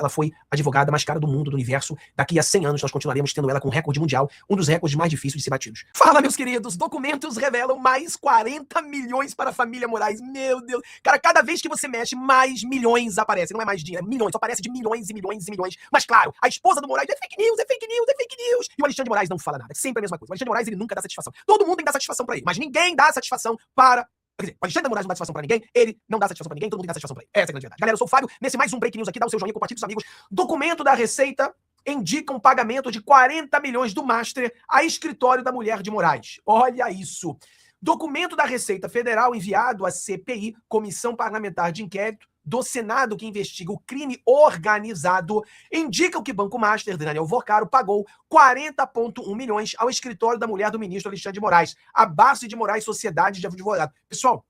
ela foi a advogada mais cara do mundo, do universo. Daqui a 100 anos nós continuaremos tendo ela com recorde mundial, um dos recordes mais difíceis de ser batidos. Fala, meus queridos, documentos revelam mais 40 milhões para a família Moraes. Meu Deus. Cara, cada vez que você mexe, mais milhões aparecem. Não é mais dinheiro, é milhões. Só aparece de milhões e milhões e milhões. Mas claro, a esposa do Moraes é fake news, é fake news, é fake news. E o Alexandre de Moraes não fala nada. É sempre a mesma coisa. O Alexandre de Moraes, ele nunca dá satisfação. Todo mundo tem que dar satisfação pra ele, mas ninguém dá satisfação para... Quer dizer, o Alexandre de Moraes não dá satisfação pra ninguém, ele não dá satisfação pra ninguém, todo mundo tem que dar satisfação pra ele. Essa é a grande verdade. Galera, eu sou o Fábio, nesse mais um Break News aqui, dá o seu joinha, compartilha com os amigos. Documento da Receita indica um pagamento de 40 milhões do Master a escritório da mulher de Moraes. Olha isso. Documento da Receita Federal enviado à CPI, Comissão Parlamentar de Inquérito, do Senado que investiga o crime organizado, indica que o Banco Master, de Daniel Vorcaro, pagou 40,1 milhões ao escritório da mulher do ministro Alexandre de Moraes, a Barça de Moraes Sociedade de Advogados. Pessoal,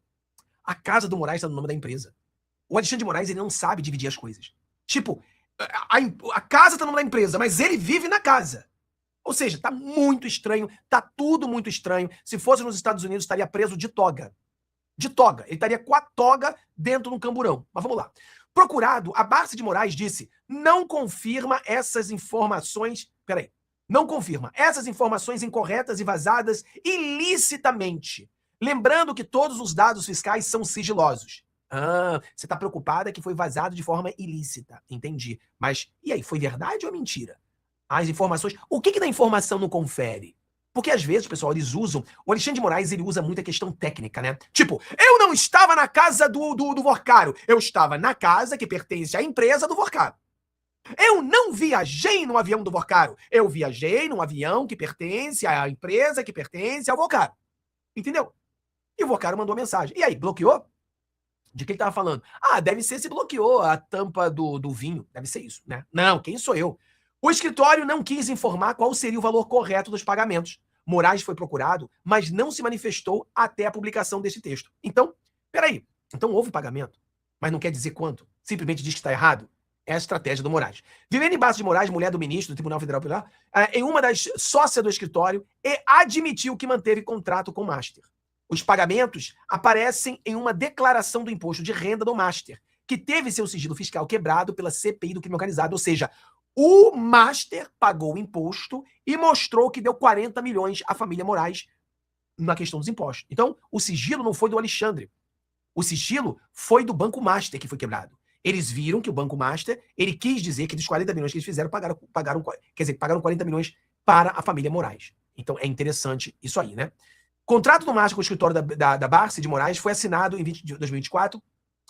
a casa do Moraes está no nome da empresa. O Alexandre de Moraes, ele não sabe dividir as coisas. Tipo, a casa está no nome da empresa, mas ele vive na casa. Ou seja, tá muito estranho, tá tudo muito estranho. Se fosse nos Estados Unidos, estaria preso de toga. De toga. Ele estaria com a toga dentro de um camburão. Mas vamos lá. Procurado, a Barça de Moraes disse, não confirma essas informações... Peraí. Não confirma essas informações incorretas e vazadas ilicitamente. Lembrando que todos os dados fiscais são sigilosos. Ah, você está preocupada que foi vazado de forma ilícita. Entendi. Mas, e aí, foi verdade ou mentira? As informações... O que da informação não confere? Porque às vezes, pessoal, eles usam... O Alexandre de Moraes, ele usa muita questão técnica, né? Tipo, eu não estava na casa do Vorcaro. Eu estava na casa que pertence à empresa do Vorcaro. Eu não viajei no avião do Vorcaro. Eu viajei num avião que pertence à empresa que pertence ao Vorcaro. Entendeu? E o Vorcaro mandou mensagem. E aí, bloqueou? De que ele estava falando? Ah, deve ser se bloqueou a tampa do vinho. Deve ser isso, né? Não, quem sou eu? O escritório não quis informar qual seria o valor correto dos pagamentos. Moraes foi procurado, mas não se manifestou até a publicação desse texto. Então, peraí. Então houve pagamento, mas não quer dizer quanto. Simplesmente diz que está errado. É a estratégia do Moraes. Viviane Barça de Moraes, mulher do ministro do Tribunal Federal Penal, em uma das sócias do escritório, e admitiu que manteve contrato com o Master. Os pagamentos aparecem em uma declaração do imposto de renda do Master, que teve seu sigilo fiscal quebrado pela CPI do crime organizado, ou seja, o Master pagou o imposto e mostrou que deu 40 milhões à família Moraes na questão dos impostos. Então, o sigilo não foi do Alexandre. O sigilo foi do Banco Master que foi quebrado. Eles viram que o Banco Master, ele quis dizer que dos 40 milhões que eles fizeram, pagaram 40 milhões para a família Moraes. Então, é interessante isso aí, né? O contrato do Master com o escritório da Barça de Moraes foi assinado em 2024,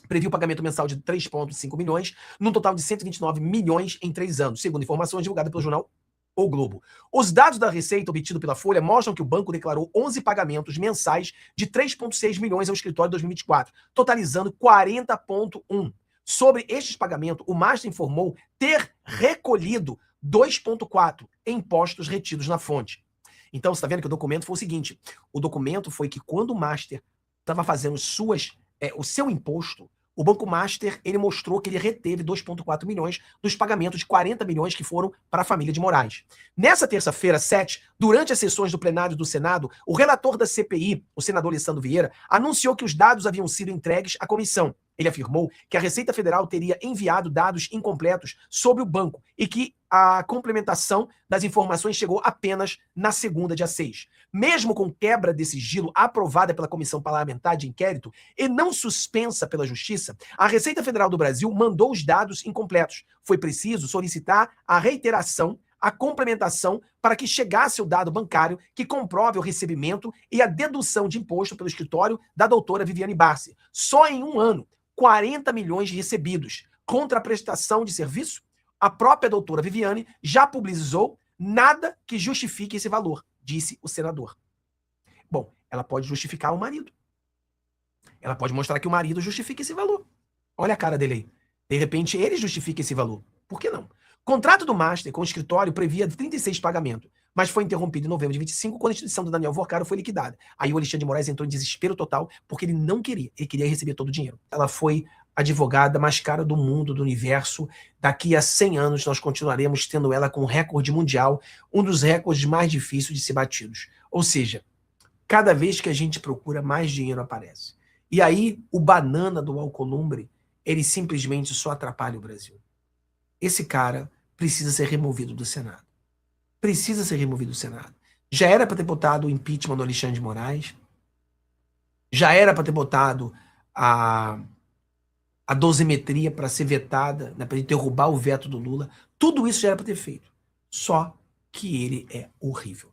previu o pagamento mensal de 3,5 milhões, num total de 129 milhões em 3 anos, segundo informações divulgadas pelo jornal O Globo. Os dados da receita obtidos pela Folha mostram que o banco declarou 11 pagamentos mensais de 3,6 milhões ao escritório em 2024, totalizando 40,1. Sobre estes pagamentos, o Master informou ter recolhido 2,4 em impostos retidos na fonte. Então, você está vendo que o documento foi o seguinte, o documento foi que quando o Master estava fazendo o seu imposto, o Banco Master, ele mostrou que ele reteve 2,4 milhões dos pagamentos de 40 milhões que foram para a família de Moraes. Nessa terça-feira, 7, durante as sessões do plenário do Senado, o relator da CPI, o senador Alessandro Vieira, anunciou que os dados haviam sido entregues à comissão. Ele afirmou que a Receita Federal teria enviado dados incompletos sobre o banco e que a complementação das informações chegou apenas na segunda, dia 6. Mesmo com quebra desse sigilo aprovada pela Comissão Parlamentar de Inquérito e não suspensa pela Justiça, a Receita Federal do Brasil mandou os dados incompletos. Foi preciso solicitar a reiteração, a complementação para que chegasse o dado bancário que comprove o recebimento e a dedução de imposto pelo escritório da doutora Viviane Barça. Só em um ano, 40 milhões recebidos. Contra a prestação de serviço, a própria doutora Viviane já publicizou nada que justifique esse valor, disse o senador. Bom, ela pode justificar o marido. Ela pode mostrar que o marido justifica esse valor. Olha a cara dele aí. De repente, ele justifica esse valor. Por que não? O contrato do Master com o escritório previa 36 pagamentos, mas foi interrompido em novembro de 25, quando a instituição do Daniel Vorcaro foi liquidada. Aí o Alexandre de Moraes entrou em desespero total, porque ele não queria, ele queria receber todo o dinheiro. Ela foi a advogada mais cara do mundo, do universo. Daqui a 100 anos nós continuaremos tendo ela com recorde mundial, um dos recordes mais difíceis de ser batidos. Ou seja, cada vez que a gente procura, mais dinheiro aparece. E aí o banana do Alcolumbre, ele simplesmente só atrapalha o Brasil. esse cara precisa ser removido do Senado. Precisa ser removido do Senado. Já era para ter botado o impeachment do Alexandre de Moraes. Já era para ter botado a dosimetria para ser vetada, né, para derrubar o veto do Lula. Tudo isso já era para ter feito. Só que ele é horrível.